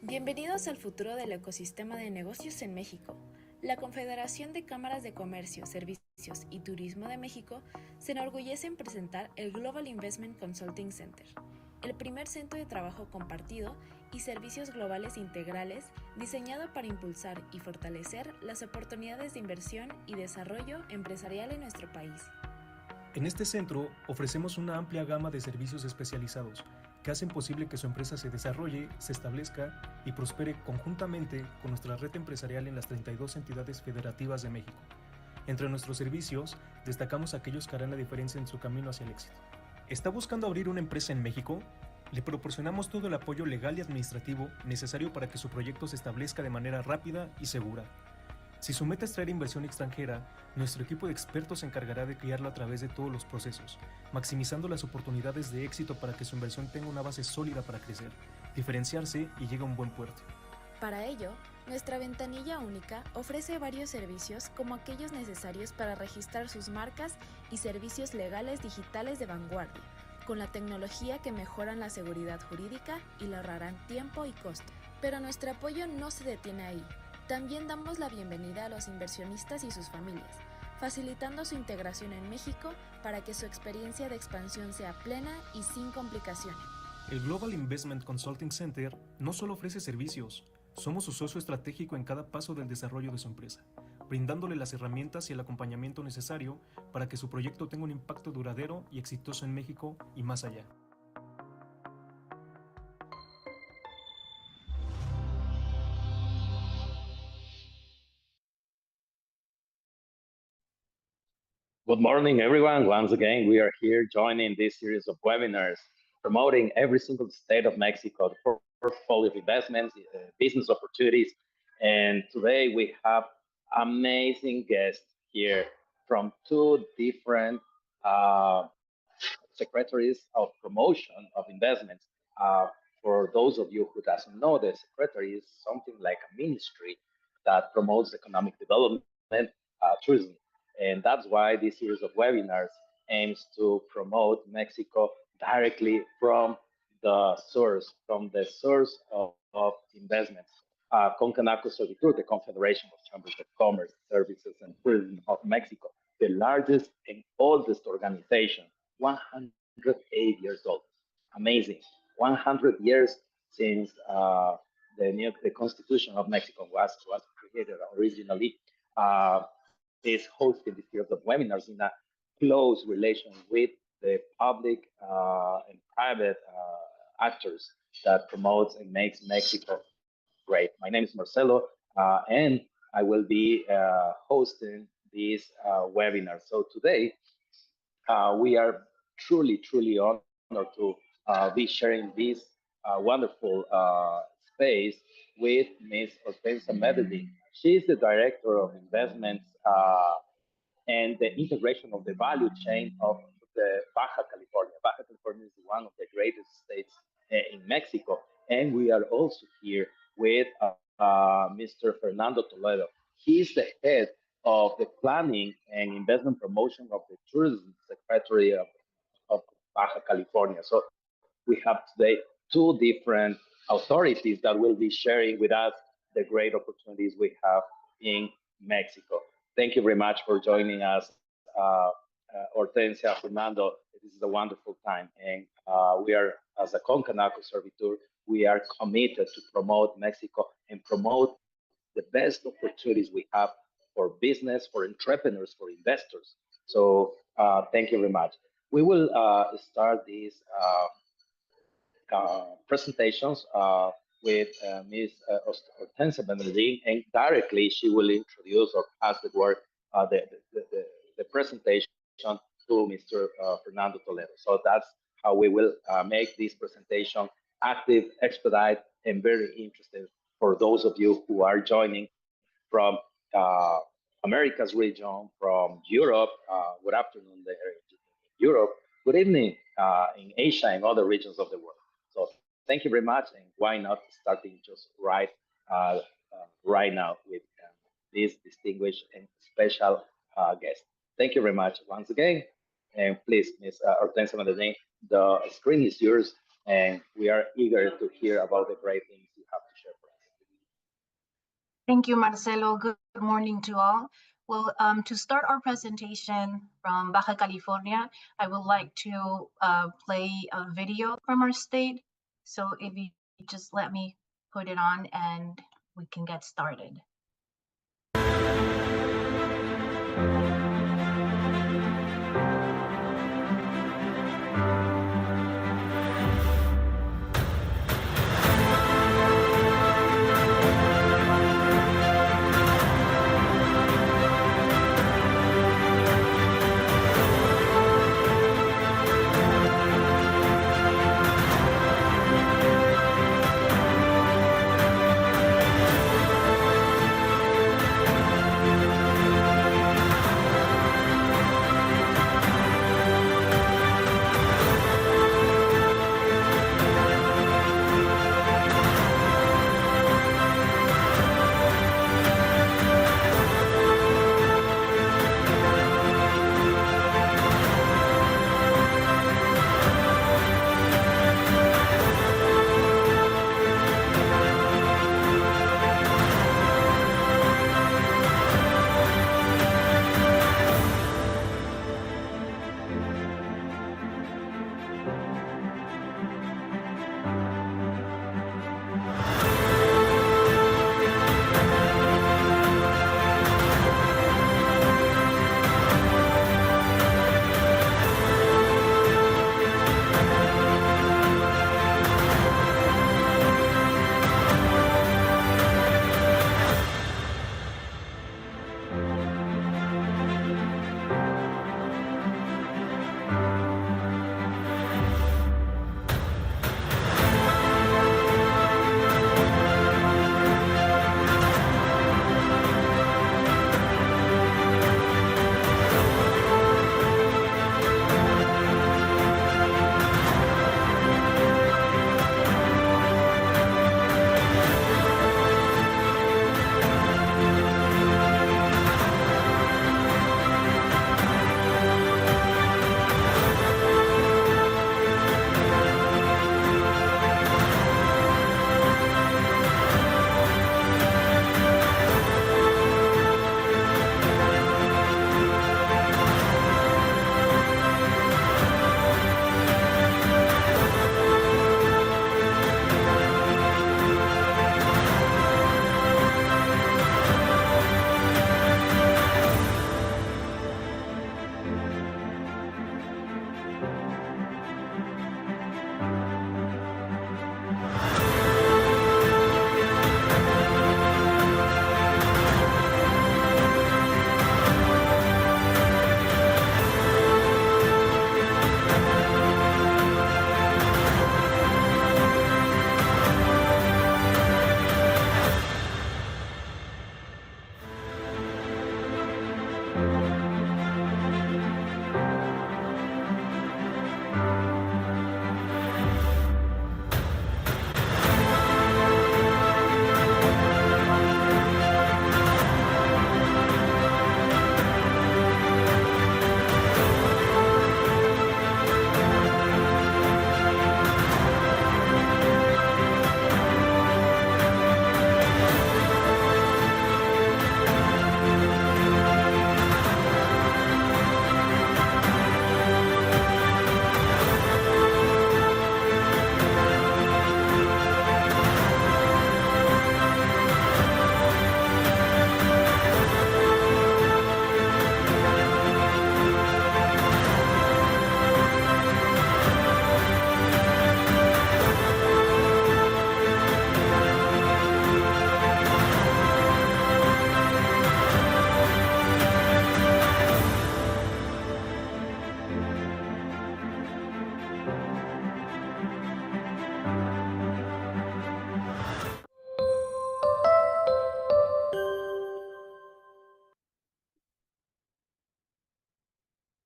Bienvenidos al futuro del ecosistema de negocios en México. La Confederación de Cámaras de Comercio, Servicios y Turismo de México se enorgullece en presentar el Global Investment Consulting Center, el primer centro de trabajo compartido y servicios globales integrales diseñado para impulsar y fortalecer las oportunidades de inversión y desarrollo empresarial en nuestro país. En este centro ofrecemos una amplia gama de servicios especializados que hacen posible que su empresa se desarrolle, se establezca y prospere conjuntamente con nuestra red empresarial en las 32 entidades federativas de México. Entre nuestros servicios, destacamos aquellos que harán la diferencia en su camino hacia el éxito. ¿Está buscando abrir una empresa en México? Le proporcionamos todo el apoyo legal y administrativo necesario para que su proyecto se establezca de manera rápida y segura. Si su meta es traer inversión extranjera, nuestro equipo de expertos se encargará de guiarlo a través de todos los procesos, maximizando las oportunidades de éxito para que su inversión tenga una base sólida para crecer, diferenciarse y llegue a un buen puerto. Para ello, nuestra ventanilla única ofrece varios servicios como aquellos necesarios para registrar sus marcas y servicios legales digitales de vanguardia, con la tecnología que mejoran la seguridad jurídica y le ahorrarán tiempo y costo. Pero nuestro apoyo no se detiene ahí. También damos la bienvenida a los inversionistas y sus familias, facilitando su integración en México para que su experiencia de expansión sea plena y sin complicaciones. El Global Investment Consulting Center no solo ofrece servicios, somos su socio estratégico en cada paso del desarrollo de su empresa, brindándole las herramientas y el acompañamiento necesario para que su proyecto tenga un impacto duradero y exitoso en México y más allá. Good morning, everyone. Once again, we are here joining this series of webinars promoting every single state of Mexico, the portfolio of investments, business opportunities. And today we have amazing guests here from two different secretaries of promotion of investments. For those of you who doesn't know, the secretary is something like a ministry that promotes economic development, tourism. And that's why this series of webinars aims to promote Mexico directly from the source of investments. Concanaco Servitur, the Confederation of Chambers of Commerce, Services, and Tourism of Mexico, the largest and oldest organization, 108 years old. Amazing. 100 years since the Constitution of Mexico was created originally. Is hosting this series of webinars in a close relation with the public and private actors that promotes and makes Mexico great. My name is Marcelo, and I will be hosting this webinar. So today, we are truly honored to be sharing this wonderful space with Ms. Hortencia Medellín. She is the Director of Investments and the integration of the value chain of the Baja California. Baja California is one of the greatest states in Mexico. And we are also here with Mr. Fernando Toledo. He is the head of the planning and investment promotion of the tourism secretary of Baja California. So we have today two different authorities that will be sharing with us the great opportunities we have in Mexico. Thank you very much for joining us, Hortencia, Fernando. This is a wonderful time. And we are, as a Concanaco Servitur, we are committed to promote Mexico and promote the best opportunities we have for business, for entrepreneurs, for investors. So thank you very much. We will start these presentations with Ms. Hortencia Medellín, and directly she will introduce or pass the word, the presentation to Mr. Fernando Toledo. So that's how we will make this presentation active, expedite, and very interesting for those of you who are joining from America's region, from Europe. Good afternoon there in Europe. Good evening in Asia and other regions of the world. So thank you very much, and why not starting just right now with this distinguished and special guest. Thank you very much once again, and please, Ms. Hortencia Medellín, the screen is yours, and we are eager to hear about the great things you have to share for Thank you, Marcelo. Good morning to all. Well, to start our presentation from Baja California, I would like to play a video from our state. So if you just let me put it on and we can get started.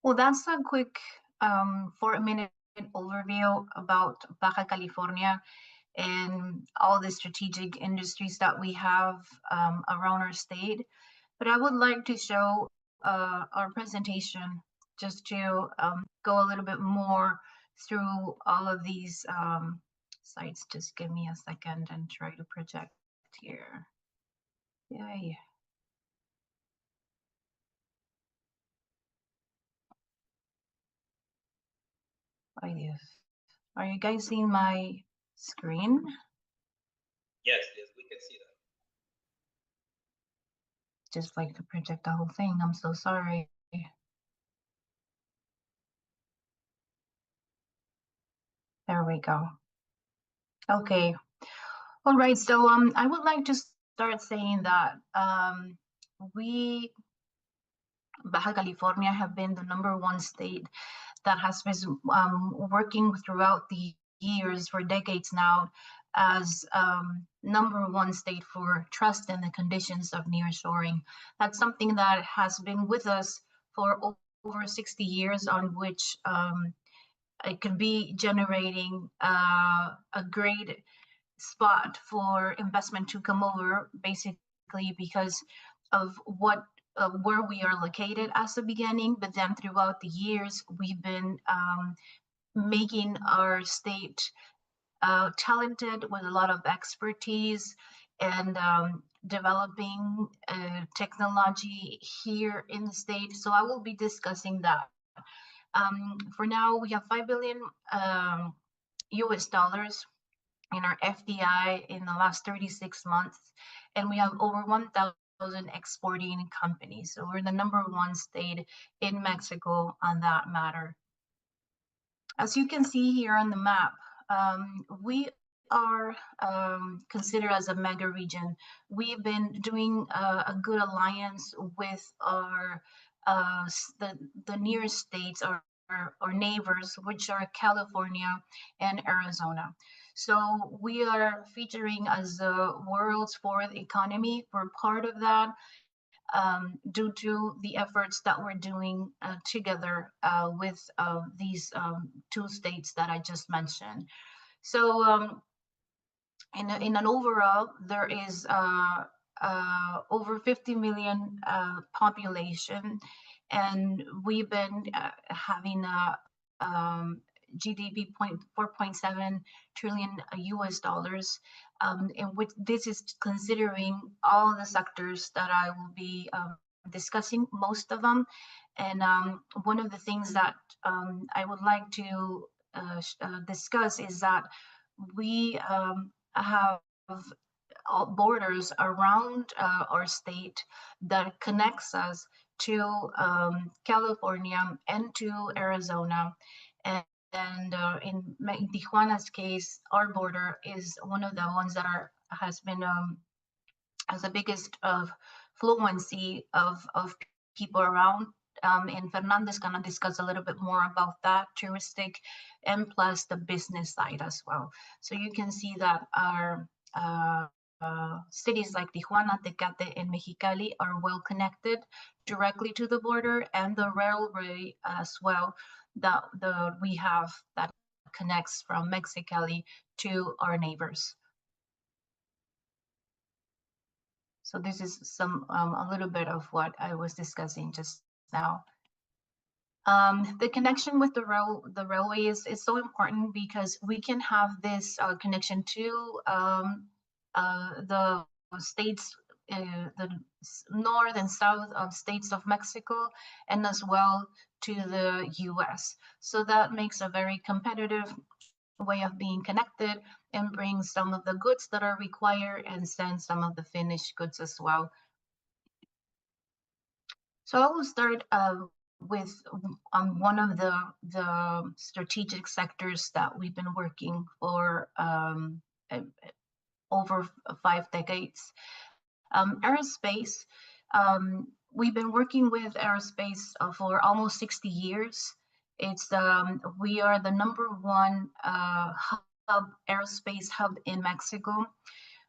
Well, that's a quick 4-minute overview about Baja California and all the strategic industries that we have around our state. But I would like to show our presentation just to go a little bit more through all of these sites. Just give me a second and try to project here. Yay. Ay, Dios. Are you guys seeing my screen? Yes, we can see that. Just like to project the whole thing. I'm so sorry. There we go. Okay. All right. So I would like to start saying that we, Baja California, have been the #1 state that has been working throughout the years for decades now as #1 state for trust in the conditions of nearshoring. That's something that has been with us for over 60 years, on which it could be generating a great spot for investment to come over, basically because of what where we are located as the beginning, but then throughout the years we've been making our state talented with a lot of expertise and developing technology here in the state. So I will be discussing that. For now, we have 5 billion US dollars in our FDI in the last 36 months, and we have over 1,000 exporting companies. So we're the #1 state in Mexico on that matter. As you can see here on the map, we are considered as a mega region. We've been doing a good alliance with our the nearest states, our neighbors, which are California and Arizona. So we are featuring as the world's 4th economy. We're part of that due to the efforts that we're doing together with these 2 states that I just mentioned. So in an overall, there is over 50 million population, and we've been having a GDP 4.7 trillion US dollars, and which this is considering all the sectors that I will be discussing, most of them. And one of the things that I would like to discuss is that we have borders around our state that connects us to California and to Arizona. And in Tijuana's case, our border is one of the ones that has been has the biggest of fluency of people around. And Fernandez gonna discuss a little bit more about that touristic and plus the business side as well. So you can see that our cities like Tijuana, Tecate, and Mexicali are well connected directly to the border, and the railway as well that we have that connects from Mexicali to our neighbors. So this is some a little bit of what I was discussing just now. The connection with the railway is so important because we can have this connection to the states, the north and south of states of Mexico, and as well to the US. So that makes a very competitive way of being connected and brings some of the goods that are required and send some of the finished goods as well. So I will start with one of the strategic sectors that we've been working for over 5 decades. Aerospace. We've been working with aerospace for almost 60 years. It's we are the #1 aerospace hub in Mexico.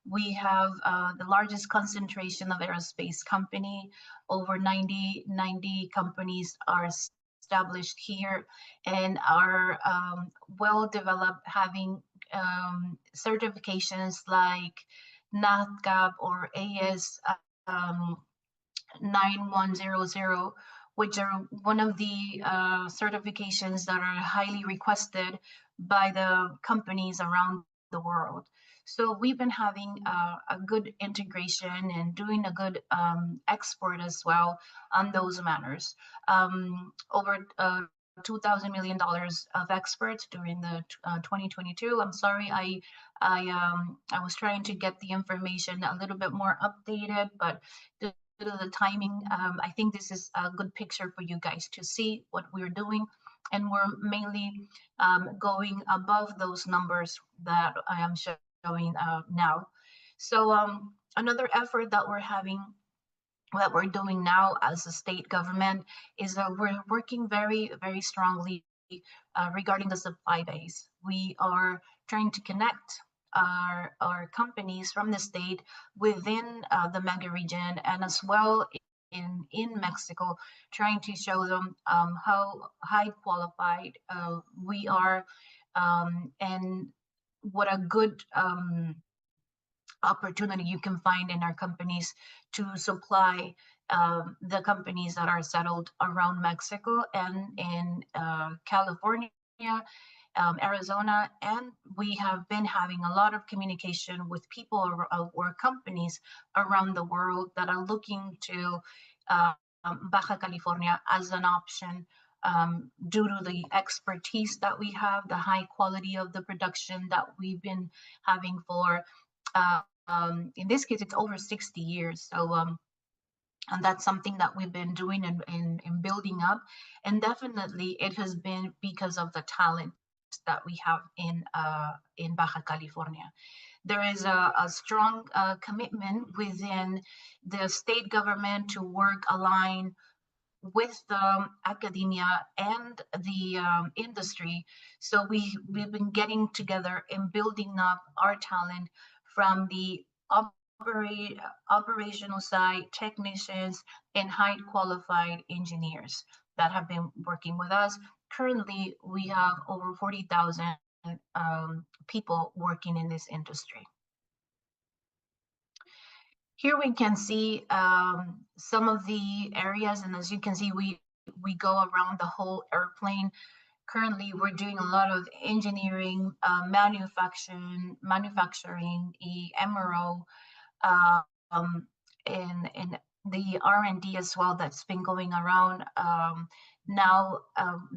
We have the largest concentration of aerospace company. Over 90 companies are established here and are well developed, having certifications like NADCAP or AS 9100, which are one of the certifications that are highly requested by the companies around the world. So we've been having a good integration and doing a good export as well on those manners. Over $2,000 million of exports during the 2022. I'm sorry, I was trying to get the information a little bit more updated, but due to the timing, I think this is a good picture for you guys to see what we're doing. And we're mainly going above those numbers that I am showing now. So another effort that we're having, what we're doing now as a state government, is that we're working very, very strongly regarding the supply base. We are trying to connect our companies from the state within the mega region, and as well in Mexico, trying to show them how high qualified we are, and what a good opportunity you can find in our companies to supply the companies that are settled around Mexico and in California, Arizona. And we have been having a lot of communication with people or companies around the world that are looking to Baja California as an option, due to the expertise that we have, the high quality of the production that we've been having for in this case, it's over 60 years. So, and that's something that we've been doing and building up. And definitely it has been because of the talent that we have in Baja California. There is a strong commitment within the state government to work aligned with the academia and the industry. So we've been getting together and building up our talent from the operational side, technicians, and high qualified engineers that have been working with us. Currently, we have over 40,000 people working in this industry. Here we can see some of the areas, and as you can see, we go around the whole airplane. Currently, we're doing a lot of engineering, manufacturing, MRO, and the R&D as well that's been going around now,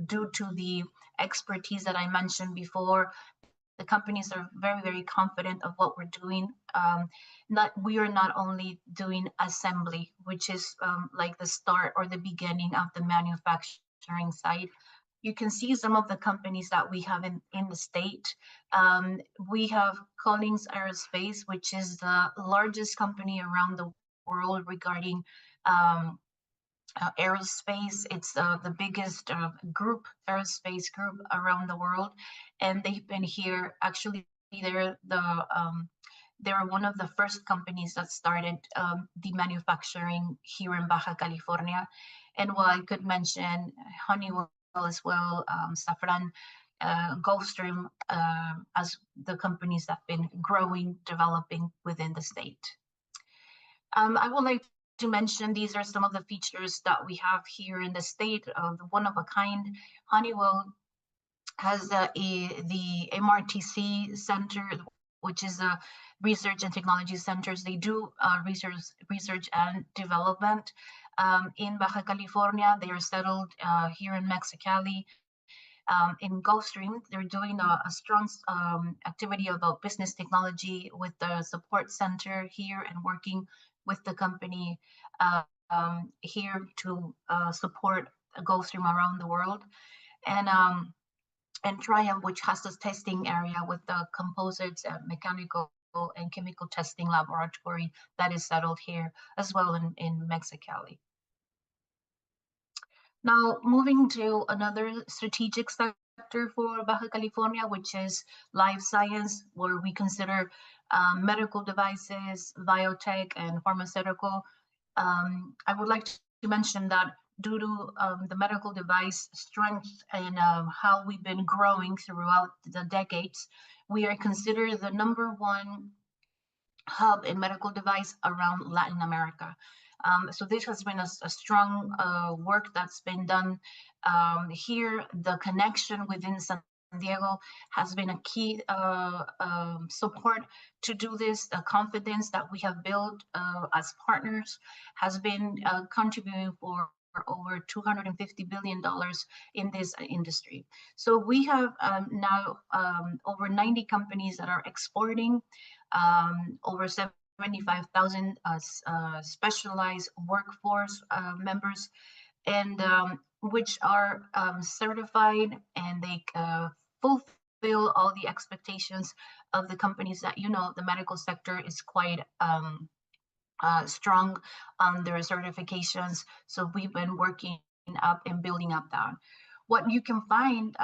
due to the expertise that I mentioned before. The companies are very, very confident of what we're doing. We are not only doing assembly, which is like the start or the beginning of the manufacturing side. You can see some of the companies that we have in the state. We have Collins Aerospace, which is the largest company around the world regarding aerospace. It's the biggest aerospace group around the world, and they've been here. Actually, they're one of the first companies that started the manufacturing here in Baja California. And while I could mention Honeywell as well, Safran, Gulfstream, as the companies that have been growing, developing within the state. I would like to mention, these are some of the features that we have here in the state of one of a kind. Honeywell has the MRTC Center, which is a research and technology centers. They do research and development in Baja California. They are settled here in Mexicali. In Gulfstream, they're doing a strong activity about business technology with the support center here and working with the company here to support Gulfstream around the world. And Triumph, which has this testing area with the composites, mechanical and chemical testing laboratory that is settled here as well in Mexicali. Now, moving to another strategic sector for Baja California, which is life science, where we consider medical devices, biotech, and pharmaceutical. I would like to mention that due to the medical device strength and how we've been growing throughout the decades, we are considered the #1 hub in medical device around Latin America. So this has been a strong work that's been done here. The connection within Central Diego has been a key support to do this. The confidence that we have built as partners has been contributing for over $250 billion in this industry. So we have now over 90 companies that are exporting, over 75,000 specialized workforce members, and which are certified, and they fulfill all the expectations of the companies that, you know, the medical sector is quite strong on their certifications. So we've been working up and building up that. What you can find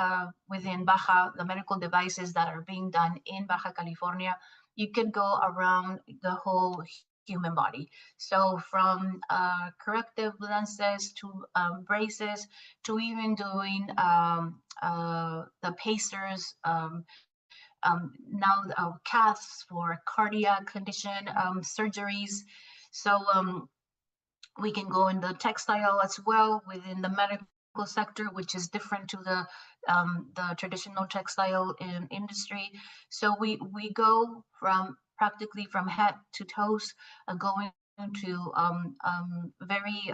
within Baja, the medical devices that are being done in Baja California, you could go around the whole human body. So from corrective lenses to braces, to even doing the pacers, now caths for cardiac condition surgeries. So we can go in the textile as well within the medical sector, which is different to the traditional textile industry. So we go from practically from head to toes, going to very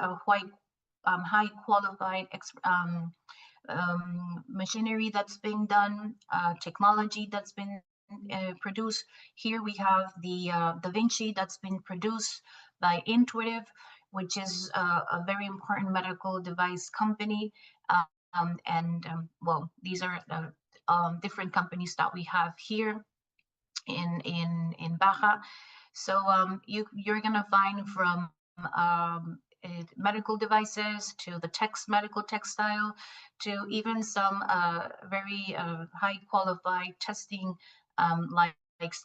high qualified machinery that's being done, technology that's been produced. Here we have the Da Vinci that's been produced by Intuitive, which is a very important medical device company. Well, these are different companies that we have here in Baja. So you're gonna find from medical devices to the medical textile, to even some very high qualified testing, like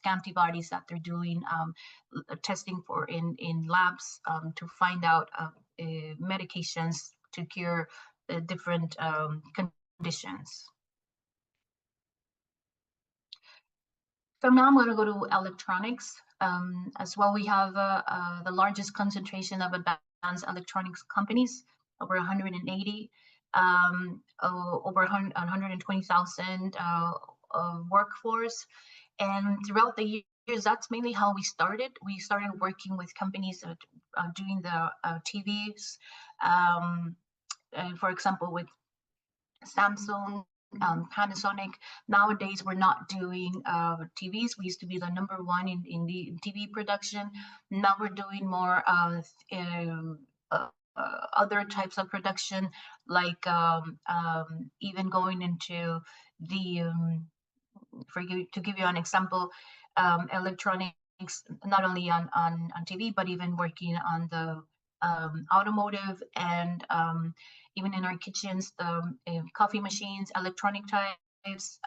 antibodies that they're doing, testing for in labs to find out medications to cure different conditions. So now I'm going to go to electronics. As well, we have the largest concentration of advanced electronics companies, over 180, over 120,000 workforce. And throughout the years, that's mainly how we started. We started working with companies doing the TVs, for example, with Samsung, Panasonic. Nowadays, we're not doing TVs. We used to be the #1 in the TV production. Now we're doing more other types of production, like even going into the, to give you an example, electronics, not only on TV, but even working on the automotive, and even in our kitchens, the coffee machines, electronic types,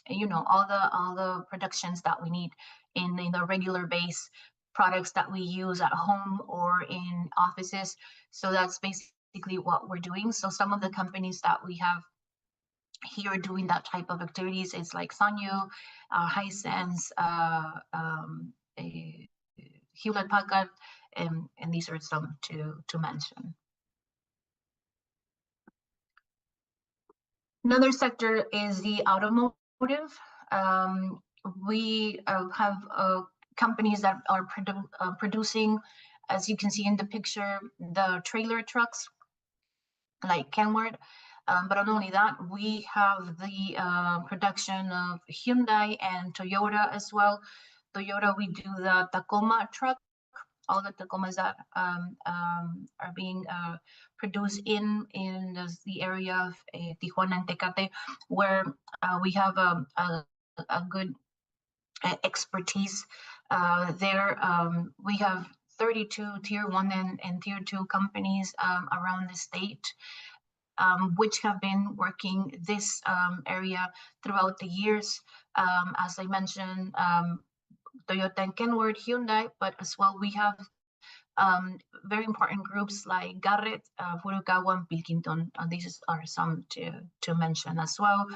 you know, all the productions that we need in the regular base products that we use at home or in offices. So that's basically what we're doing. So some of the companies that we have here doing that type of activities is like Sanyo, Hisense, Hewlett-Packard, and these are some to mention. Another sector is the automotive. We have companies that are producing, as you can see in the picture, the trailer trucks, like Kenworth. But not only that, we have the production of Hyundai and Toyota as well. Toyota, we do the Tacoma truck, all the Tacomas that are being produced in the area of Tijuana and Tecate, where we have a good expertise there. We have 32 tier 1 and tier 2 companies around the state, which have been working this area throughout the years. As I mentioned, Toyota and Kenworth, Hyundai, but as well we have very important groups like Garrett, Furukawa, and Pilkington. These are some to mention as well,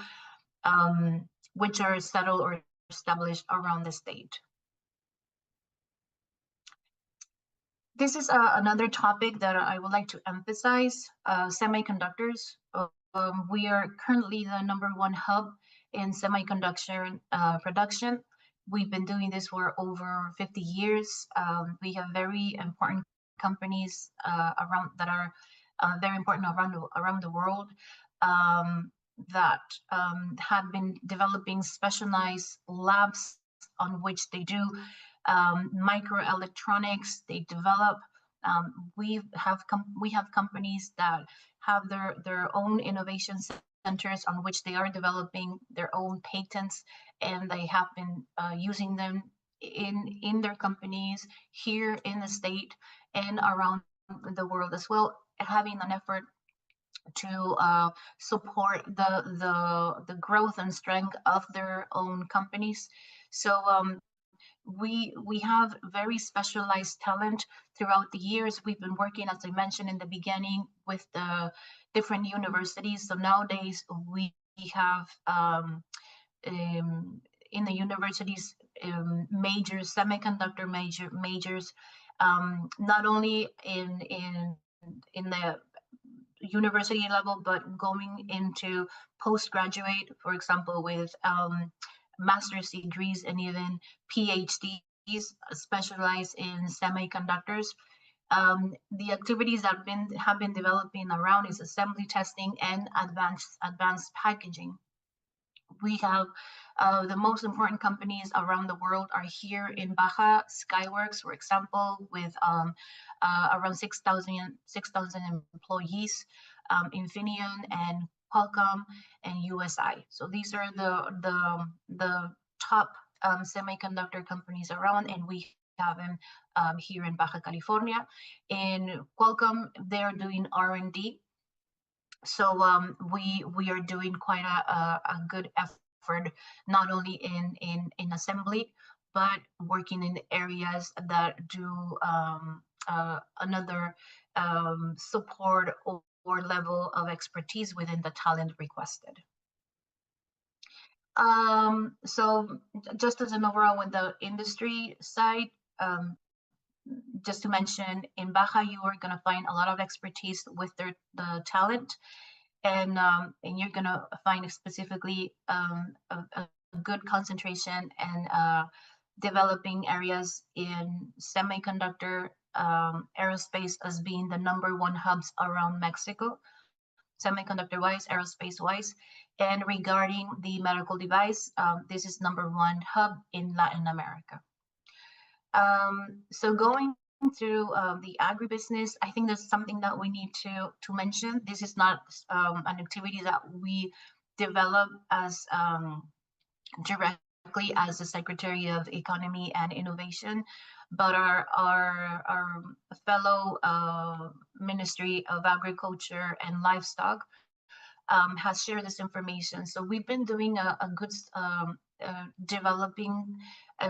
which are settled or established around the state. This is another topic that I would like to emphasize, semiconductors. We are currently the #1 hub in semiconductor production. We've been doing this for over 50 years. We have very important companies around that are very important around the world that have been developing specialized labs on which they do microelectronics. They develop. We have companies that have their own innovation centers on which they are developing their own patents, and they have been using them in their companies here in the state and around the world as well, having an effort to support the growth and strength of their own companies. So we have very specialized talent throughout the years. We've been working, as I mentioned in the beginning, with the different universities. So nowadays we have in the universities majors, semiconductor majors, not only in the university level, but going into postgraduate, for example, with master's degrees and even PhDs specialized in semiconductors. The activities that have been developing around is assembly testing and advanced packaging. We have the most important companies around the world are here in Baja. Skyworks, for example, with around 6,000 employees, Infineon and Qualcomm and USI. So these are the top semiconductor companies around, and we have them here in Baja California. In Qualcomm, they're doing R&D. So we are doing quite a good effort, not only in assembly, but working in areas that do another support or level of expertise within the talent requested. So just as an overall with the industry side, just to mention, in Baja, you are going to find a lot of expertise with the talent, and you're going to find specifically a good concentration and developing areas in semiconductor, aerospace as being the #1 hubs around Mexico, semiconductor-wise, aerospace-wise. And regarding the medical device, this is #1 hub in Latin America. So going through the agribusiness, I think there's something that we need to mention. This is not an activity that we develop as directly as the Secretary of Economy and Innovation, but our fellow Ministry of Agriculture and Livestock has shared this information. So we've been doing a good developing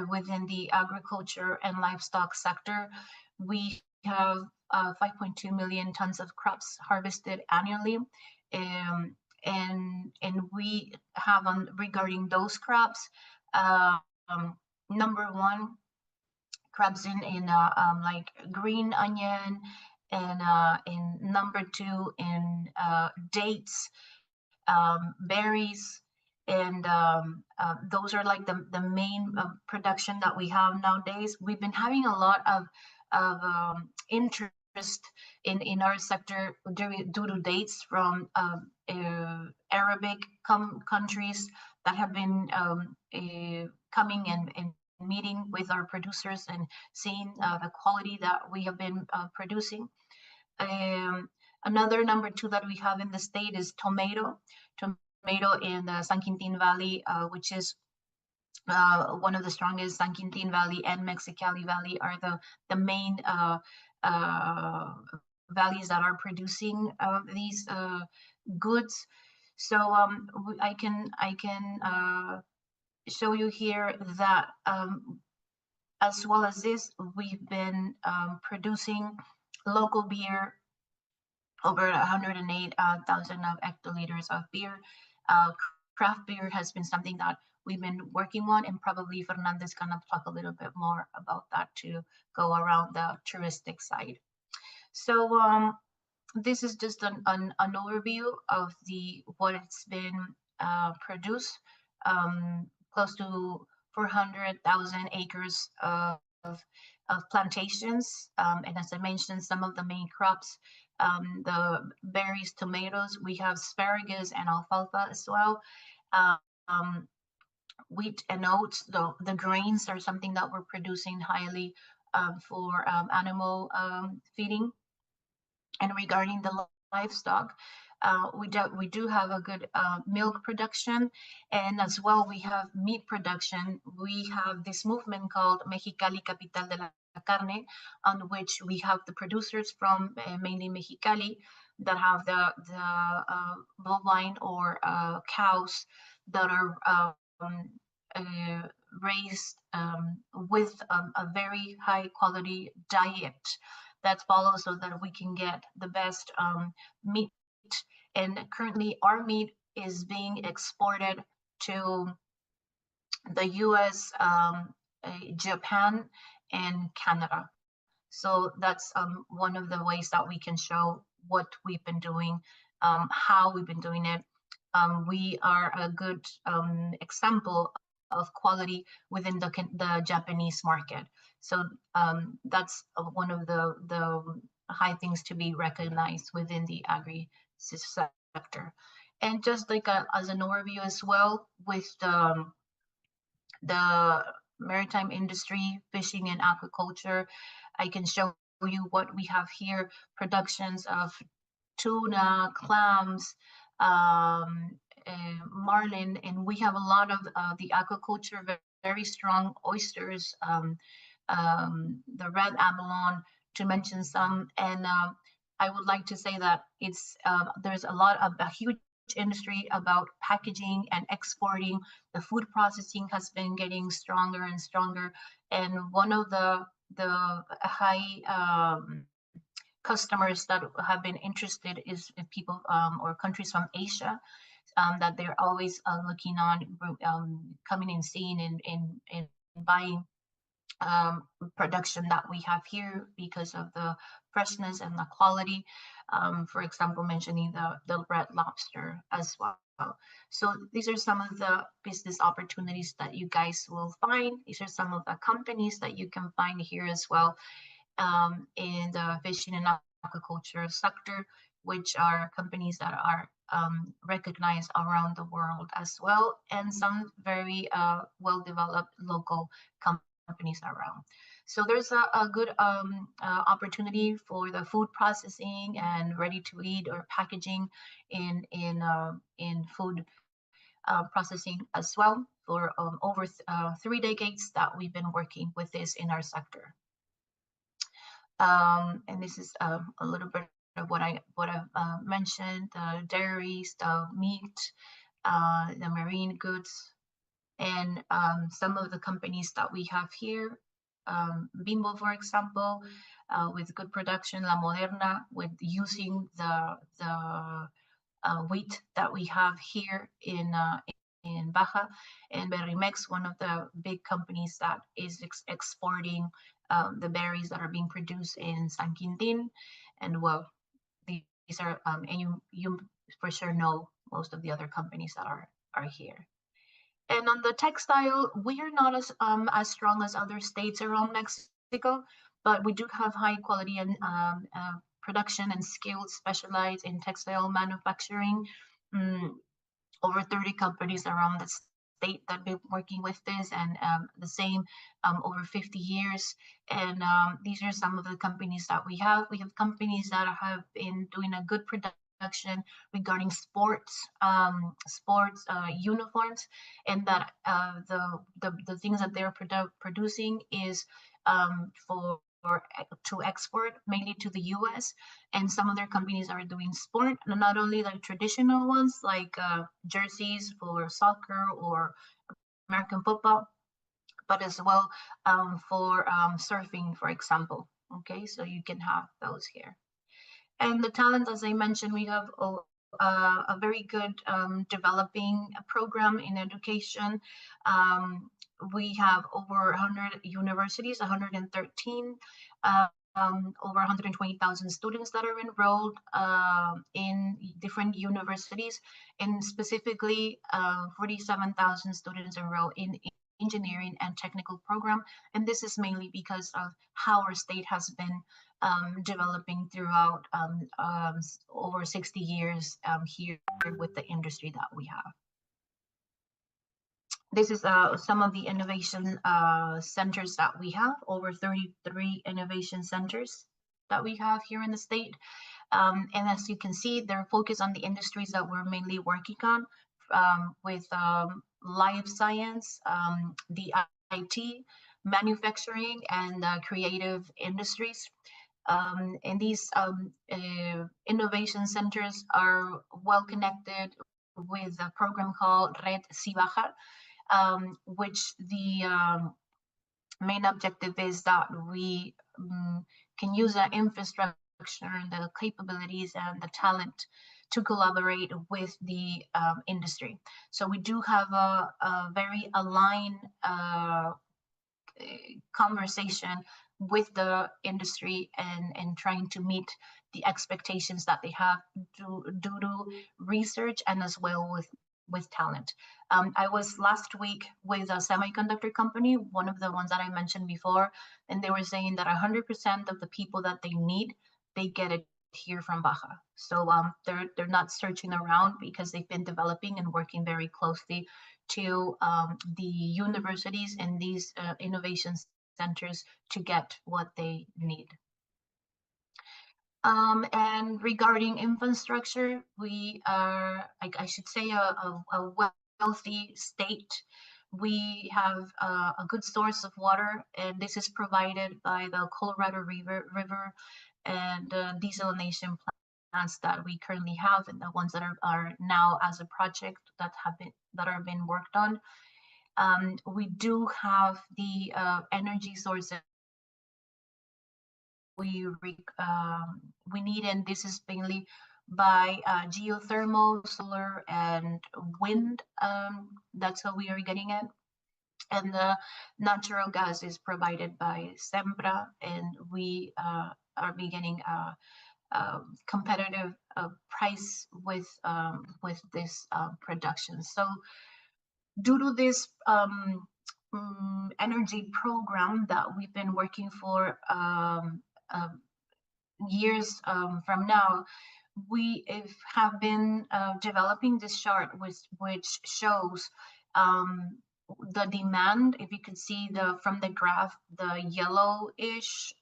within the agriculture and livestock sector. We have 5.2 million tons of crops harvested annually, and we have regarding those crops, #1 crops in like green onion, and in #2 in dates, berries, and those are like the main production that we have nowadays. We've been having a lot of interest in our sector due to dates from Arabic countries that have been coming and meeting with our producers and seeing the quality that we have been producing. Another #2 that we have in the state is tomato in the San Quintin Valley, which is one of the strongest. San Quintin Valley and Mexicali Valley are the main valleys that are producing these goods. So I can show you here that as well as this, we've been producing local beer, over 108,000 of hectoliters of beer. Craft beer has been something that we've been working on, and probably Fernandez gonna talk a little bit more about that to go around the touristic side. So this is just an overview of what it's been produced close to 400,000 acres of plantations. And as I mentioned, some of the main crops, the berries, tomatoes, we have asparagus and alfalfa as well. Um, Wheat and oats, the grains are something that we're producing highly for animal feeding. And regarding the livestock, we do have a good milk production, and as well we have meat production. We have this movement called Mexicali Capital de la Carne, on which we have the producers from mainly Mexicali that have the bovine or cows that are raised with a very high quality diet that follows, so that we can get the best meat. And currently our meat is being exported to the US, Japan, and Canada. So that's one of the ways that we can show what we've been doing, how we've been doing it. We are a good example of quality within the Japanese market. So that's one of the high things to be recognized within the agri sector. And just like as an overview as well, with the maritime industry, fishing and aquaculture, I can show you what we have here: productions of tuna, clams, marlin, and we have a lot of the aquaculture, very strong oysters, the red abalone, to mention some. And I would like to say that it's there's a huge industry about packaging and exporting. The food processing has been getting stronger and stronger, and one of the high customers that have been interested is people or countries from Asia, that they're always looking on, coming and seeing and buying production that we have here because of the freshness and the quality. For example, mentioning the red lobster as well. So these are some of the business opportunities that you guys will find. These are some of the companies that you can find here as well, in the fishing and aquaculture sector, which are companies that are recognized around the world as well, and some very well-developed local companies around. So there's a good opportunity for the food processing and ready-to-eat or packaging in food processing as well, for over 3 decades that we've been working with this in our sector. And this is a little bit of what I've mentioned: the dairies, the meat, the marine goods, and some of the companies that we have here. Bimbo, for example, with good production; La Moderna, with using the wheat that we have here in Baja; and Berrimex, one of the big companies that is exporting the berries that are being produced in San Quintin. And well, these are, and you for sure know most of the other companies that are here. And on the textile, we are not as strong as other states around Mexico, but we do have high quality and production and skilled specialized in textile manufacturing. Over 30 companies around the state that have been working with this, and the same over 50 years. And these are some of the companies that we have. We have companies that have been doing a good production regarding sports uniforms, and that the things that they're producing is to export mainly to the US. And some of their companies are doing sport, not only the traditional ones like jerseys for soccer or American football, but as well for surfing, for example. Okay, so you can have those here. And the talent, as I mentioned, we have a very good developing program in education. We have over 100 universities, 113 over 120,000 students that are enrolled in different universities, and specifically 47,000 students enrolled in engineering and technical program. And this is mainly because of how our state has been developing throughout over 60 years here with the industry that we have. This is some of the innovation centers that we have, over 33 innovation centers that we have here in the state. And as you can see, they're focused on the industries that we're mainly working on, with life science, the IT, manufacturing, and creative industries. And these innovation centers are well connected with a program called Red Si Baja, which the main objective is that we can use the infrastructure, the capabilities, and the talent to collaborate with the industry. So we do have a very aligned conversation with the industry and trying to meet the expectations that they have due to research and as well with talent. I was last week with a semiconductor company, one of the ones that I mentioned before, and they were saying that 100% of the people that they need, they get it here from Baja. So they're not searching around, because they've been developing and working very closely to the universities and these innovation centers to get what they need. And regarding infrastructure, we are, I should say, a wealthy state. We have a good source of water, and this is provided by the Colorado River and desalination plants that we currently have, and the ones that are now as a project that are being worked on. We do have the energy sources we need, and this is mainly by geothermal, solar, and wind. That's how we are getting it. And the natural gas is provided by Mtra, and we are beginning a competitive price with this production. So due to this energy program that we've been working for years from now, we have been developing this chart which shows the demand. If you can see from the graph, the yellowish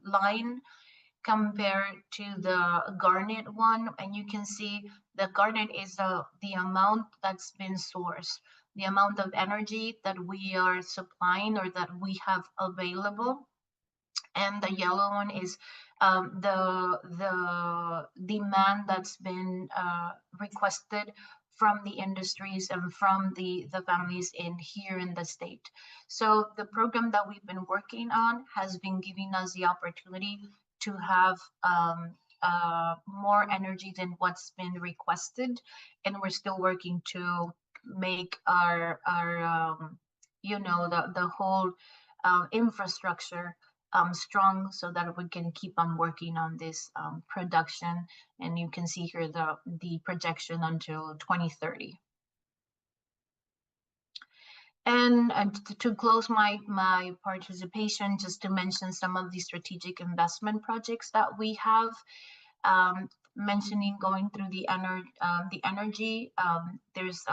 line compared to the garnet one, and you can see the garnet is the amount that's been sourced, the amount of energy that we are supplying or that we have available, and the yellow one is the demand that's been requested from the industries and from the families here in the state. So the program that we've been working on has been giving us the opportunity to have more energy than what's been requested, and we're still working to make our the whole infrastructure strong, so that we can keep on working on this production. And you can see here the projection until 2030. And to close my participation, just to mention some of the strategic investment projects that we have, mentioning going through the energy. There's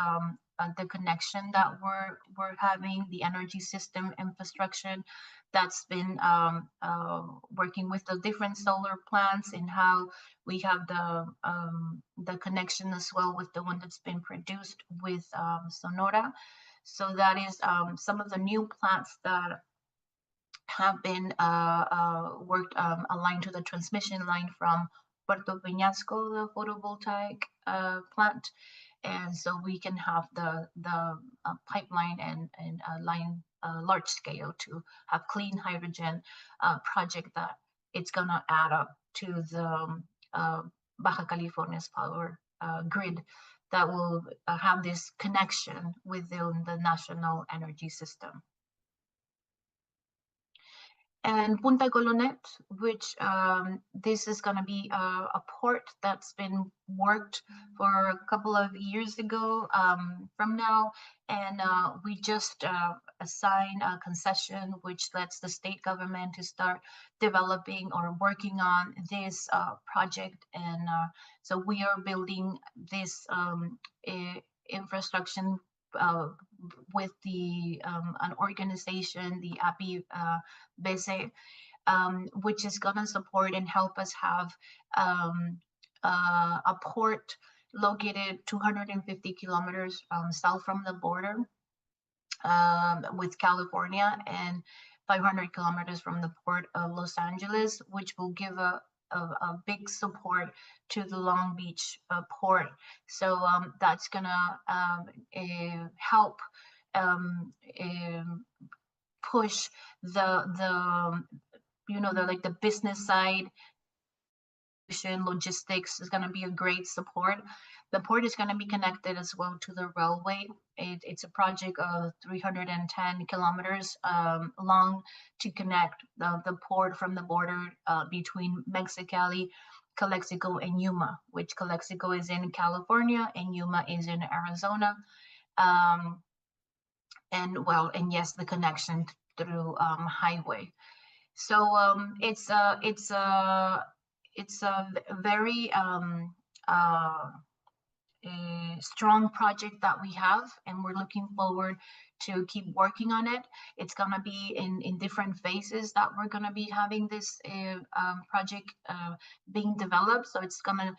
the connection that we're having, the energy system infrastructure that's been working with the different solar plants, and how we have the connection as well with the one that's been produced with Sonora. So that is some of the new plants that have been worked aligned to the transmission line from Puerto Peñasco, the photovoltaic plant. And so we can have the pipeline and line large scale to have clean hydrogen project that it's gonna add up to the Baja California's power grid that will have this connection within the national energy system. And Punta Colonet, which this is going to be a port that's been worked for a couple of years ago from now. And we just assigned a concession, which lets the state government to start developing or working on this project. And so we are building this infrastructure with the an organization, the API BC, which is going to support and help us have a port located 250 kilometers south from the border with California and 500 kilometers from the port of Los Angeles, which will give a big support to the Long Beach port. So that's gonna help push the the business side. Logistics is going to be a great support. The port is going to be connected as well to the railway. It's a project of 310 kilometers long to connect the port from the border between Mexicali, Calexico, and Yuma, which Calexico is in California and Yuma is in Arizona. And yes, the connection through highway. So it's a very a strong project that we have, and we're looking forward to keep working on it. It's going to be in different phases that we're going to be having this project being developed. So it's going to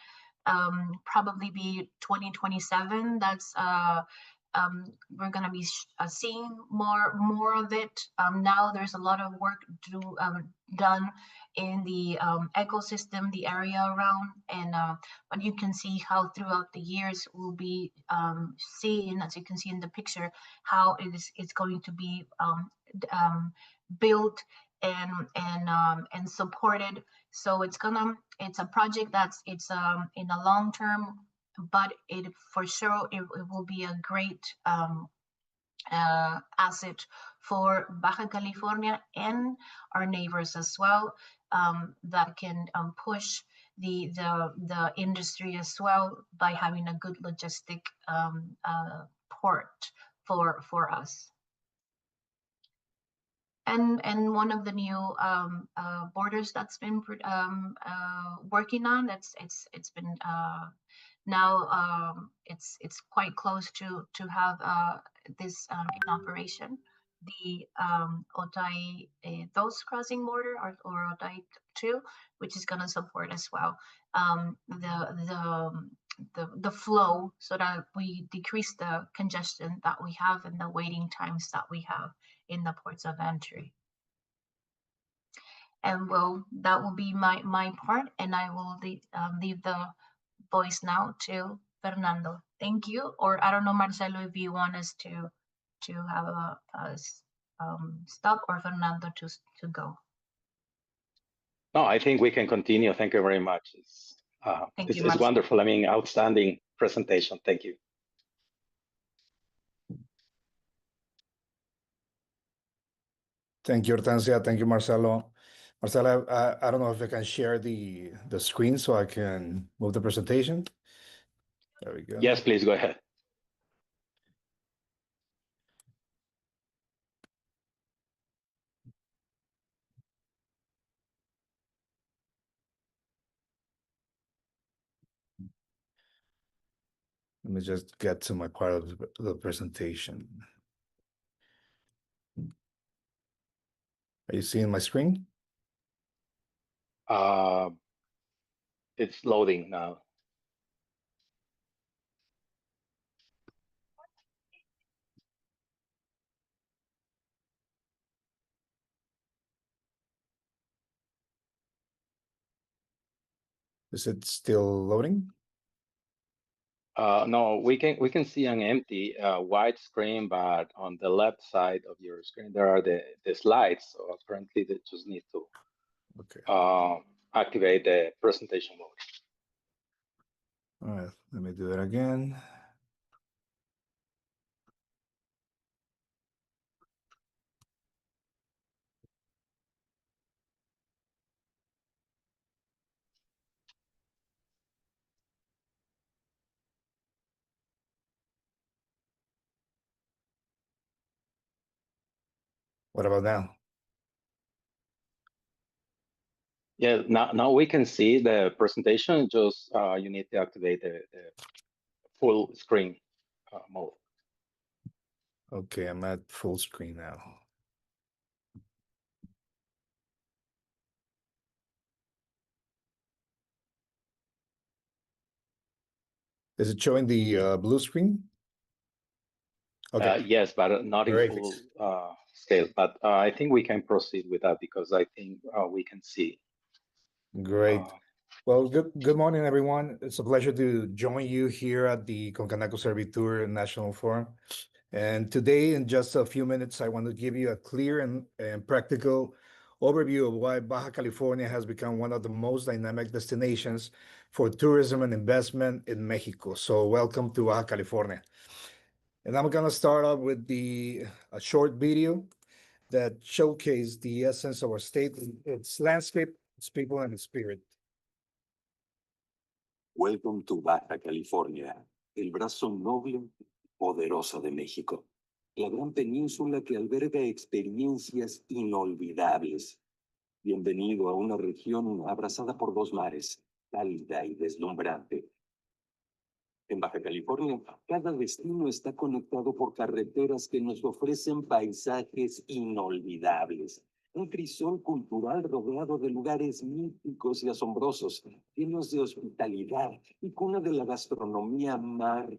probably be 2027. That's we're going to be seeing more of it. Now there's a lot of work done in the ecosystem, the area around, and but you can see how throughout the years we'll be seeing, as you can see in the picture, how it's going to be built and supported. So it's a project that's in a long term, but it for sure it will be a great asset for Baja California and our neighbors as well, that can push the industry as well by having a good logistic port for us. And one of the new borders that's been working on, it's been now it's quite close to have this in operation, the Otay 2 crossing border, or Otay 2, which is going to support as well the flow, so that we decrease the congestion that we have and the waiting times that we have in the ports of entry. And that will be my part, and I will leave the voice now to Fernando. Thank you. Or I don't know, Marcelo, if you want us to have a stop, or Fernando to go. No, I think we can continue. Thank you very much. It's wonderful. I mean, outstanding presentation. Thank you. Thank you, Hortencia. Thank you, Marcelo. Marcelo, I don't know if I can share the screen so I can move the presentation. There we go. Yes, please go ahead. Let me just get to my part of the presentation. Are you seeing my screen? It's loading now. Is it still loading? No, we can see an empty white screen, but on the left side of your screen there are the slides. So apparently they just need to activate the presentation mode. All right, let me do that again. What about now? Yeah, now we can see the presentation. Just you need to activate the full screen mode. Okay, I'm at full screen now. Is it showing the blue screen? Okay. Yes, but not in Great. full scale. But I think we can proceed with that because I think we can see. Great. Well, good morning, everyone. It's a pleasure to join you here at the Concanaco Servitur National Forum. And today, in just a few minutes, I want to give you a clear and practical overview of why Baja California has become one of the most dynamic destinations for tourism and investment in Mexico. So welcome to Baja California. And I'm going to start off with a short video that showcases the essence of our state, its landscape, its people, and its spirit. Welcome to Baja California, el brazo noble y poderoso de México. La gran península que alberga experiencias inolvidables. Bienvenido a una región abrazada por dos mares, cálida y deslumbrante. En Baja California, cada destino está conectado por carreteras que nos ofrecen paisajes inolvidables. Un crisol cultural rodeado de lugares míticos y asombrosos, llenos de hospitalidad y cuna de la gastronomía mar.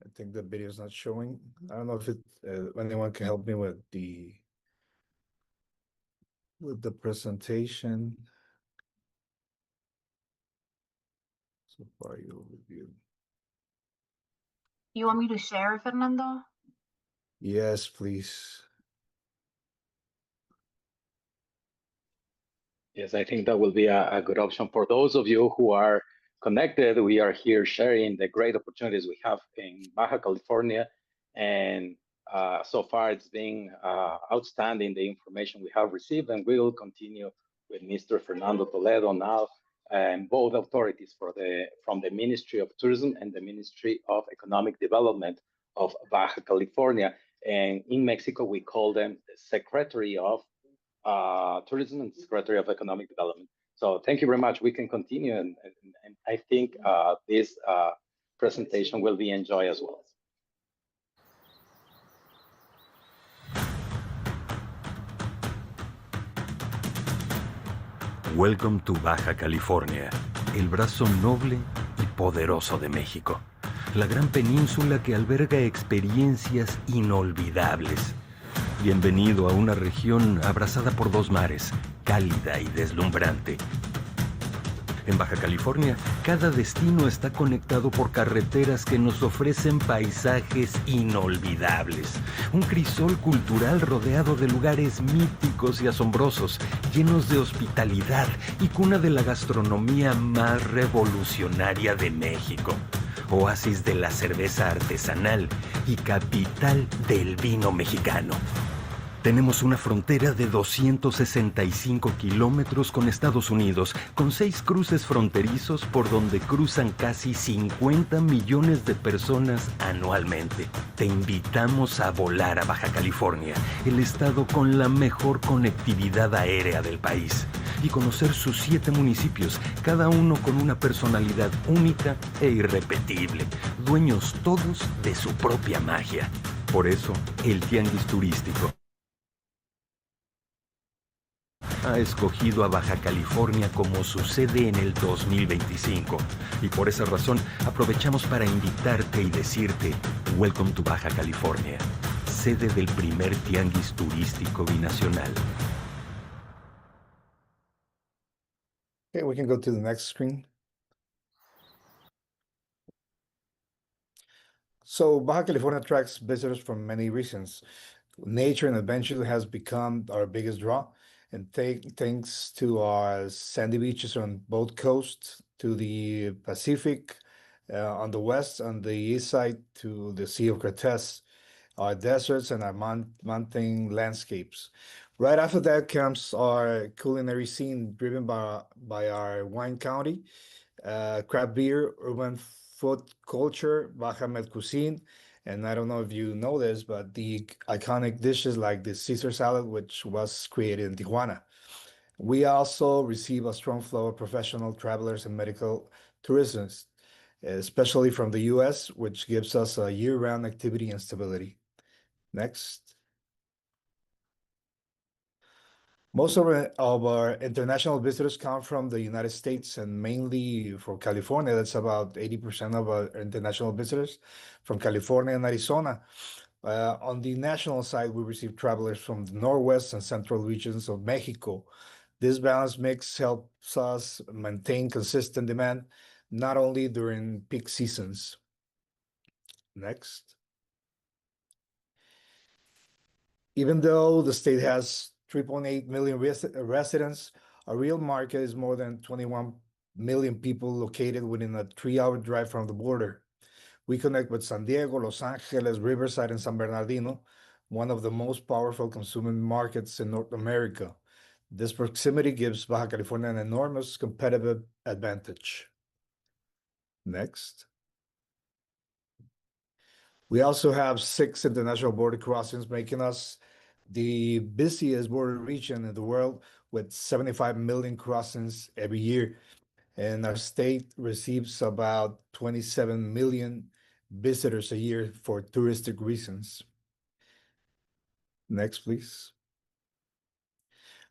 I think the video is not showing. I don't know if anyone can help me with the presentation. So far, overview. You want me to share, Fernando? Yes, please. Yes, I think that will be a good option for those of you who are connected. We are here sharing the great opportunities we have in Baja California. And so far it's been outstanding, the information we have received, and we will continue with Mr. Fernando Toledo now, and both authorities from the Ministry of Tourism and the Ministry of Economic Development of Baja California. And in Mexico, we call them the Secretary of Tourism and Secretary of Economic Development. So thank you very much. We can continue, and I think this presentation will be enjoyed as well. Welcome to Baja California, el brazo noble y poderoso de México. La gran península que alberga experiencias inolvidables. Bienvenido a una región abrazada por dos mares, cálida y deslumbrante. En Baja California, cada destino está conectado por carreteras que nos ofrecen paisajes inolvidables. Un crisol cultural rodeado de lugares míticos y asombrosos, llenos de hospitalidad y cuna de la gastronomía más revolucionaria de México. Oasis de la cerveza artesanal y capital del vino mexicano. Tenemos una frontera de 265 kilómetros con Estados Unidos, con 6 cruces fronterizos por donde cruzan casi 50 millones de personas anualmente. Te invitamos a volar a Baja California, el estado con la mejor conectividad aérea del país, y conocer sus 7 municipios, cada uno con una personalidad única e irrepetible, dueños todos de su propia magia. Por eso, el tianguis turístico ha escogido a Baja California como su sede en el 2025. Y por esa razón, aprovechamos para invitarte y decirte, Welcome to Baja California, sede del primer tianguis turístico binacional. Okay, we can go to the next screen. So Baja California attracts visitors for many reasons. Nature and adventure has become our biggest draw. And thanks to our sandy beaches on both coasts, to the Pacific on the west, on the east side, to the Sea of Cortez, our deserts and our mountain landscapes. Right after that comes our culinary scene driven by our wine county, craft beer, urban food culture, Baja Med cuisine, And I don't know if you know this, but the iconic dishes like the Caesar salad, which was created in Tijuana. We also receive a strong flow of professional travelers and medical tourists, especially from the US, which gives us a year-round activity and stability. Next. Most of our international visitors come from the United States and mainly for California. That's about 80% of our international visitors from California and Arizona. On the national side, we receive travelers from the Northwest and Central regions of Mexico. This balanced mix helps us maintain consistent demand, not only during peak seasons. Next. Even though the state has 3.8 million residents, our real market is more than 21 million people located within a 3-hour drive from the border. We connect with San Diego, Los Angeles, Riverside, and San Bernardino, one of the most powerful consumer markets in North America. This proximity gives Baja California an enormous competitive advantage. Next. We also have 6 international border crossings, making us the busiest border region in the world with 75 million crossings every year. And our state receives about 27 million visitors a year for touristic reasons. Next, please.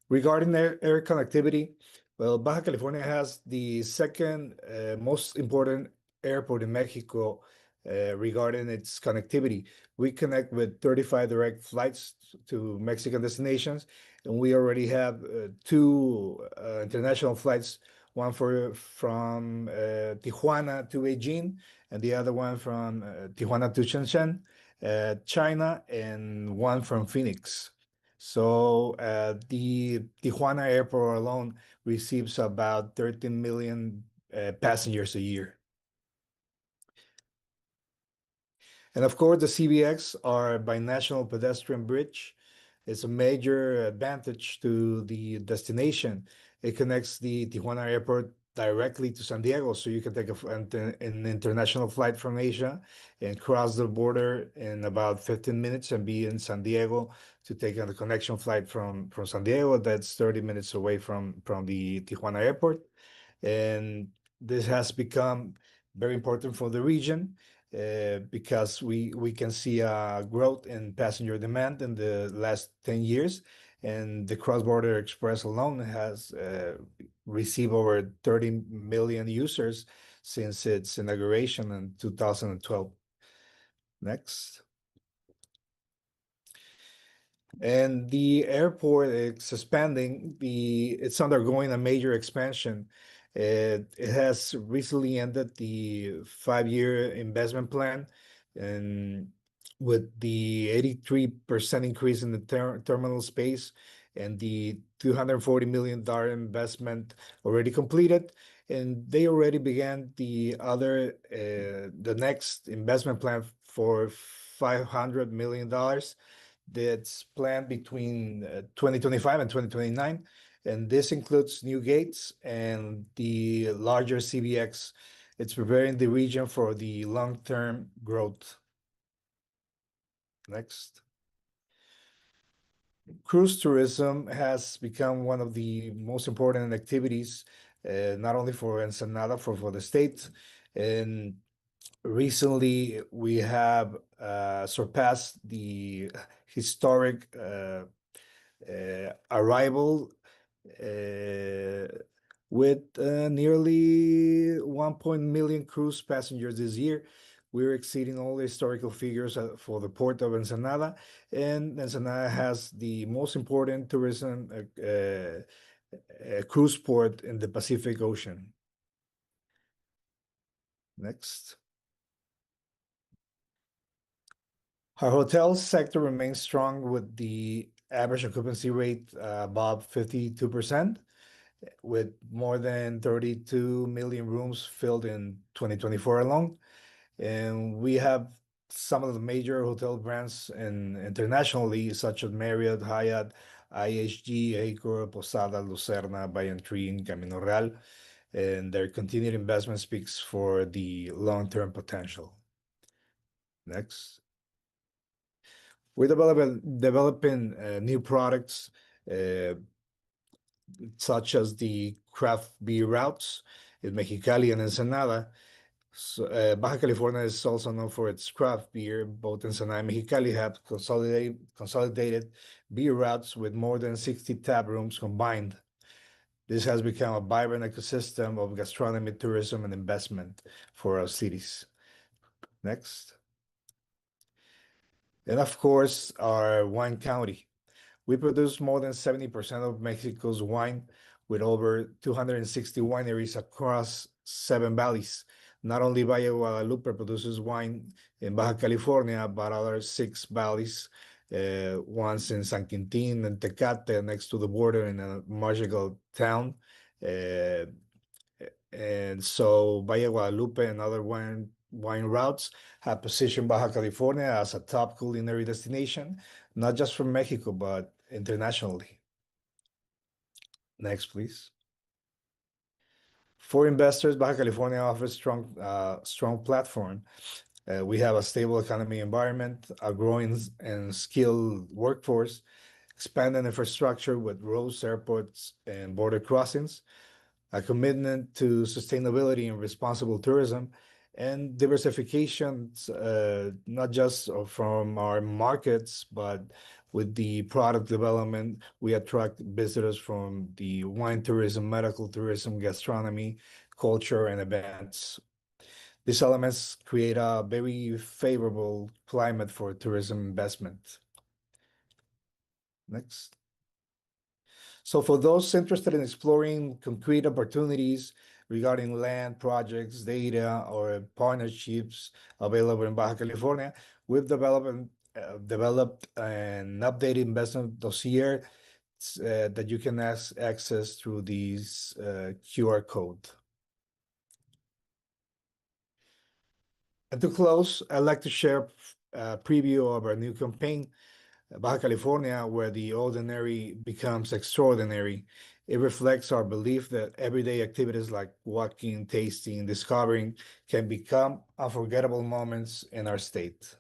Regarding air connectivity, well, Baja California has the second most important airport in Mexico regarding its connectivity. We connect with 35 direct flights to Mexican destinations, and we already have 2 international flights, one from Tijuana to Beijing, and the other one from Tijuana to Shenzhen, China, and one from Phoenix. So the Tijuana airport alone receives about 13 million passengers a year. And of course, the CBX, our binational pedestrian bridge, is a major advantage to the destination. It connects the Tijuana airport directly to San Diego, so you can take an international flight from Asia and cross the border in about 15 minutes and be in San Diego to take a connection flight from San Diego. That's 30 minutes away from the Tijuana airport. And this has become very important for the region because we can see a growth in passenger demand in the last 10 years. And the cross-border express alone has received over 30 million users since its inauguration in 2012. Next. And the airport is expanding. It's undergoing a major expansion. It has recently ended the 5-year investment plan, and with the 83% increase in the terminal space and the $240 million investment already completed, and they already began the next investment plan for $500 million. That's planned between 2025 and 2029, and this includes new gates and the larger CBX. It's preparing the region for the long-term growth. Next. Cruise tourism has become one of the most important activities, not only for Ensenada, for the state. And recently, we have surpassed the historic arrival with nearly 1 million cruise passengers this year. We're exceeding all the historical figures for the port of Ensenada, and Ensenada has the most important tourism cruise port in the Pacific Ocean. Next. Our hotel sector remains strong with the average occupancy rate above 52%, with more than 32 million rooms filled in 2024 alone. And we have some of the major hotel brands internationally, such as Marriott, Hyatt, IHG, Accor, Posada, Lucerna, Bayern Tree, and Camino Real. And their continued investment speaks for the long-term potential. Next. We're developing new products such as the craft beer routes in Mexicali and Ensenada. So, Baja California is also known for its craft beer. Both Ensenada and Mexicali have consolidated beer routes with more than 60 tap rooms combined. This has become a vibrant ecosystem of gastronomy, tourism, and investment for our cities. Next. And of course, our wine county. We produce more than 70% of Mexico's wine with over 260 wineries across 7 valleys. Not only Valle Guadalupe produces wine in Baja California, but other 6 valleys, ones in San Quintin and Tecate next to the border in a magical town. And so Valle Guadalupe and other wine routes have positioned Baja California as a top culinary destination, not just for Mexico, but internationally. Next, please. For investors, Baja California offers strong platform. We have a stable economy environment, a growing and skilled workforce, expanded infrastructure with roads, airports, and border crossings, a commitment to sustainability and responsible tourism, and diversification, not just from our markets, but with the product development, we attract visitors from the wine tourism, medical tourism, gastronomy, culture, and events. These elements create a very favorable climate for tourism investment. Next. So for those interested in exploring concrete opportunities regarding land, projects, data, or partnerships available in Baja California, we've developed an updated investment dossier that you can access through these QR code. And to close, I'd like to share a preview of our new campaign, Baja California, where the ordinary becomes extraordinary. It reflects our belief that everyday activities like walking, tasting, discovering can become unforgettable moments in our state.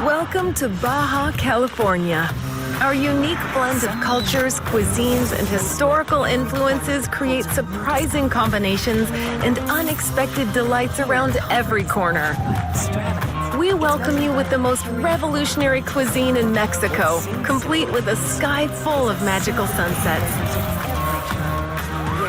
Welcome to Baja California. Our unique blend of cultures, cuisines, and historical influences create surprising combinations and unexpected delights around every corner. We welcome you with the most revolutionary cuisine in Mexico, complete with a sky full of magical sunsets.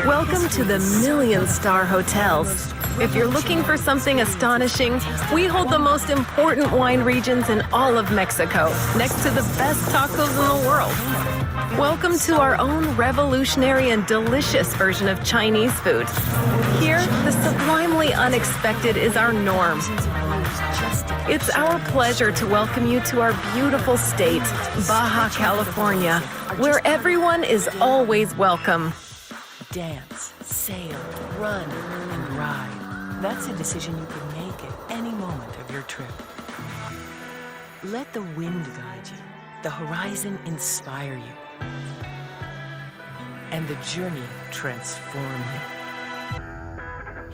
Welcome to the million-star hotels. If you're looking for something astonishing, we hold the most important wine regions in all of Mexico, next to the best tacos in the world. Welcome to our own revolutionary and delicious version of Chinese food. Here, the sublimely unexpected is our norm. It's our pleasure to welcome you to our beautiful state, Baja California, where everyone is always welcome. Dance, sail, run, and ride. That's a decision you can make at any moment of your trip. Let the wind guide you, the horizon inspire you, and the journey transform you.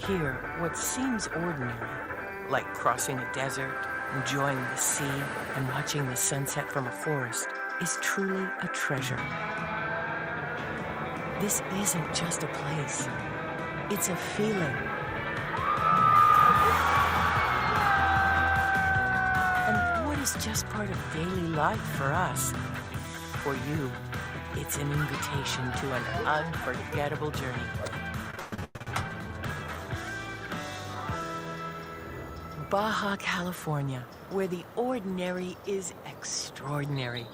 Here, what seems ordinary, like crossing a desert, enjoying the sea, and watching the sunset from a forest, is truly a treasure. This isn't just a place, it's a feeling. And what is just part of daily life for us? For you, it's an invitation to an unforgettable journey. Baja California, where the ordinary is extraordinary.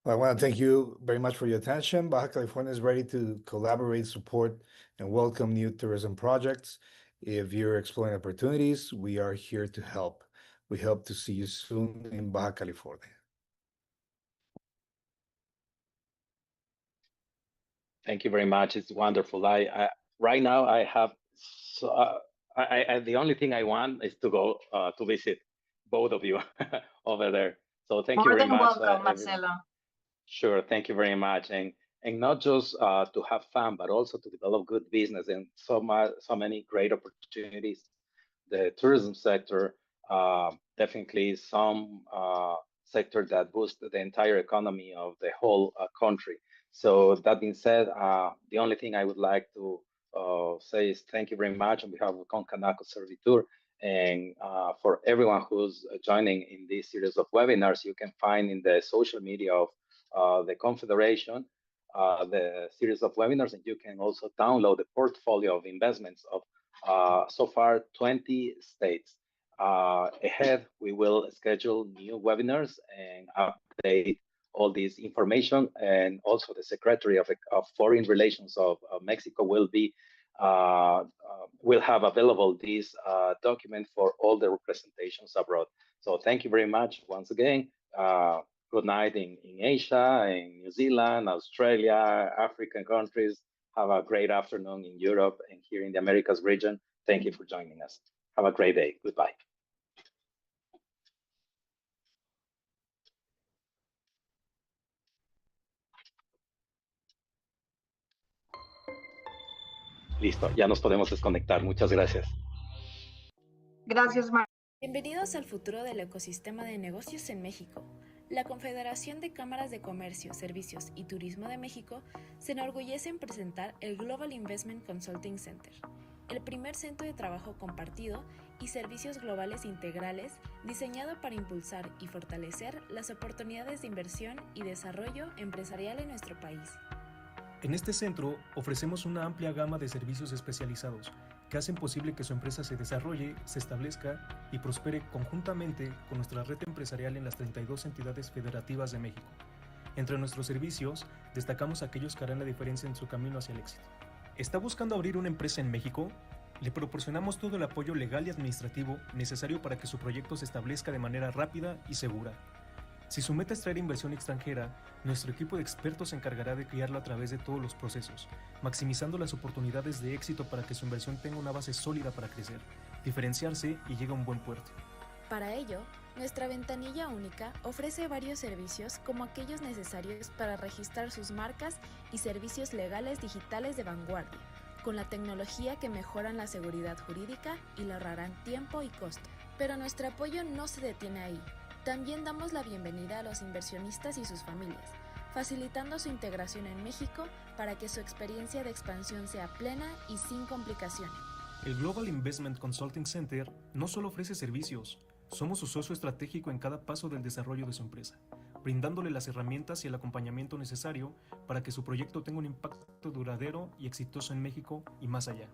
I want to thank you very much for your attention. Baja California is ready to collaborate, support, and welcome new tourism projects. If you're exploring opportunities, we are here to help. We hope to see you soon in Baja California. Thank you very much. It's wonderful. I right now I have the only thing I want is to go to visit both of you over there. So thank you very much. More than welcome, Marcelo. Sure. Thank you very much. And and not just to have fun, but also to develop good business and so many great opportunities. The tourism sector definitely is some sector that boosts the entire economy of the whole country. So that being said, the only thing I would like to say is thank you very much on behalf of Concanaco Servitur, and for everyone who's joining in this series of webinars. You can find in the social media of the Confederation the series of webinars, and you can also download the portfolio of investments of so far 20 states. Ahead, we will schedule new webinars and update all this information, and also the Secretary of Foreign Relations of Mexico will have available this document for all the representations abroad. So thank you very much once again. Good night in Asia, in New Zealand, Australia, African countries. Have a great afternoon in Europe and here in the Americas region. Thank you for joining us. Have a great day. Goodbye. Listo, ya nos podemos desconectar. Muchas gracias. Gracias, Mar. Bienvenidos al futuro del ecosistema de negocios en México. La Confederación de Cámaras de Comercio, Servicios y Turismo de México se enorgullece en presentar el Global Investment Consulting Center, el primer centro de trabajo compartido y servicios globales integrales diseñado para impulsar y fortalecer las oportunidades de inversión y desarrollo empresarial en nuestro país. En este centro ofrecemos una amplia gama de servicios especializados que hacen posible que su empresa se desarrolle, se establezca y prospere conjuntamente con nuestra red empresarial en las 32 entidades federativas de México. Entre nuestros servicios, destacamos aquellos que harán la diferencia en su camino hacia el éxito. ¿Está buscando abrir una empresa en México? Le proporcionamos todo el apoyo legal y administrativo necesario para que su proyecto se establezca de manera rápida y segura. Si su meta es traer inversión extranjera, nuestro equipo de expertos se encargará de guiarlo a través de todos los procesos, maximizando las oportunidades de éxito para que su inversión tenga una base sólida para crecer, diferenciarse y llegue a un buen puerto. Para ello, nuestra ventanilla única ofrece varios servicios como aquellos necesarios para registrar sus marcas y servicios legales digitales de vanguardia, con la tecnología que mejoran la seguridad jurídica y le ahorrarán tiempo y costo. Pero nuestro apoyo no se detiene ahí. También damos la bienvenida a los inversionistas y sus familias, facilitando su integración en México para que su experiencia de expansión sea plena y sin complicaciones. El Global Investment Consulting Center no solo ofrece servicios, somos su socio estratégico en cada paso del desarrollo de su empresa, brindándole las herramientas y el acompañamiento necesario para que su proyecto tenga un impacto duradero y exitoso en México y más allá.